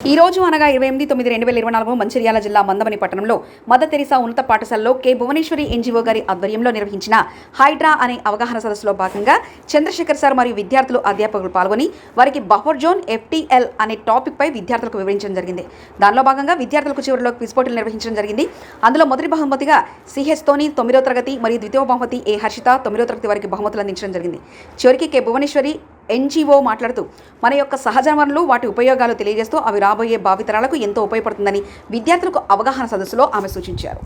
ఈ రోజు అనగా 28/9/2024 మంచిర్యాల జిల్లా మందమని పట్టణంలో మదర్ తెరిసా ఉన్నత పాఠశాలలో కె భువనేశ్వరి ఎన్జీఓ గారి ఆధ్వర్యంలో నిర్వహించిన హైడ్రా అనే అవగాహన సదస్సులో భాగంగా చంద్రశేఖర్ సార్ మరియు విద్యార్థులు అధ్యాపకులు పాల్గొని వారికి బఫర్ జోన్ FTL అనే టాపిక్ పై విద్యార్థులకు వివరించడం జరిగింది. దానిలో భాగంగా విద్యార్థులకు చివరిలో క్విజ్ పోటీలు నిర్వహించడం జరిగింది. అందులో మొదటి బహుమతిగా సిహెచ్ తోని 9వ తరగతి మరియు ద్వితీయ బహుమతి ఏ హర్షిత 9వ తరగతి వారికి బహుమతులు అందించడం జరిగింది. చివరికి కె భువనేశ్వరి ఎన్జీఓ మాట్లాడుతూ మన యొక్క సహజ వనరులు వాటి ఉపయోగాలు తెలియజేస్తూ అవి రాబోయే భావితరాలకు ఎంతో ఉపయోగపడుతుందని విద్యార్థులకు అవగాహన సదస్సులో ఆమె సూచించారు.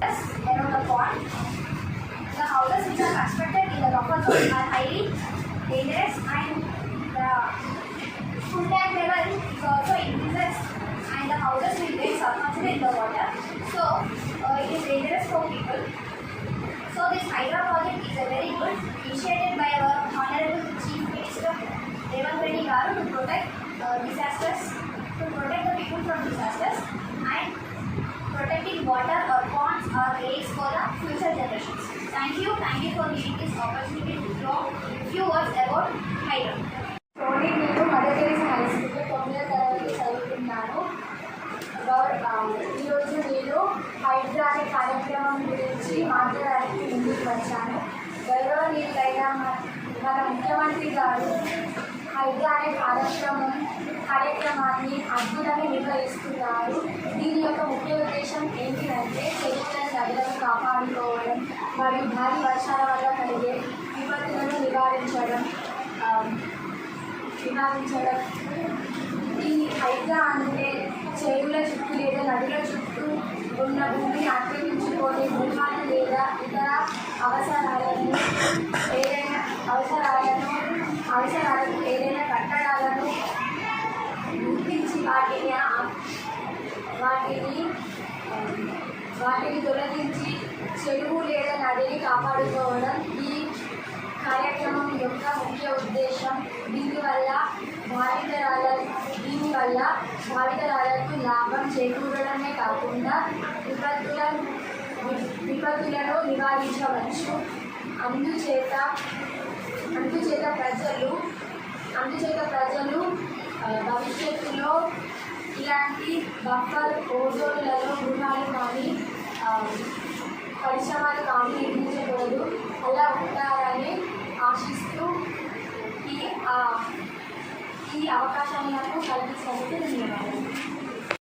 So this Hydra project is a very good initiated by our Honorable Chief Minister Revanth Reddy Garu to protect disasters, to protect the people from disasters and protecting water or ponds or lakes for the future generations. Thank you for giving this opportunity to talk few words about Hydra. నేను mother Teresa high స్కూల్లో 9వ తరగతి చదువుతున్నాను. ఈరోజు నేను హైడ్రా అనే కార్యక్రమం గురించి మాట్లాడడానికి ముందుకు వచ్చాను. గౌరవనీయులైన మన ముఖ్యమంత్రి గారు హైడ్రా అనే కార్యక్రమాన్ని అద్భుతంగా నిర్వహిస్తున్నారు. దీని యొక్క ముఖ్య ఉద్దేశం ఏంటంటే చెరువులను నదులను కాపాడుకోవడం మరియు భారీ వర్షాల వల్ల కలిగే విపత్తులను నివారించడం. ఈ హైడ్రా అంటే చెరువుల చుట్టూ లేదా నదుల చుట్టూ ఉన్న భూమిని ఆక్రమించుకొని గృహాలు లేదా ఇతర అవసరాలకు ఏదైనా కట్టడాలను గుర్తించి వాటిని తొలగించి చెరువు లేదా నదిని కాపాడుకోవడం ఈ కార్యక్రమం యొక్క ముఖ్య ఉద్దేశం. దీనివల్ల భావితరాలకు లాభం చేకూరడమే కాకుండా విపత్తులను నివారించవచ్చు. అందుచేత ప్రజలు భవిష్యత్తులో ఇలాంటి బఫర్ ఓజోన్లలో గృహాలు కానీ పరిశ్రమలు కానీ నిర్మించకూడదు. అలా ఉంటారని ఆశిస్తూ ఈ అవకాశాన్ని నాకు కల్పించినందుకు ధన్యవాదాలు.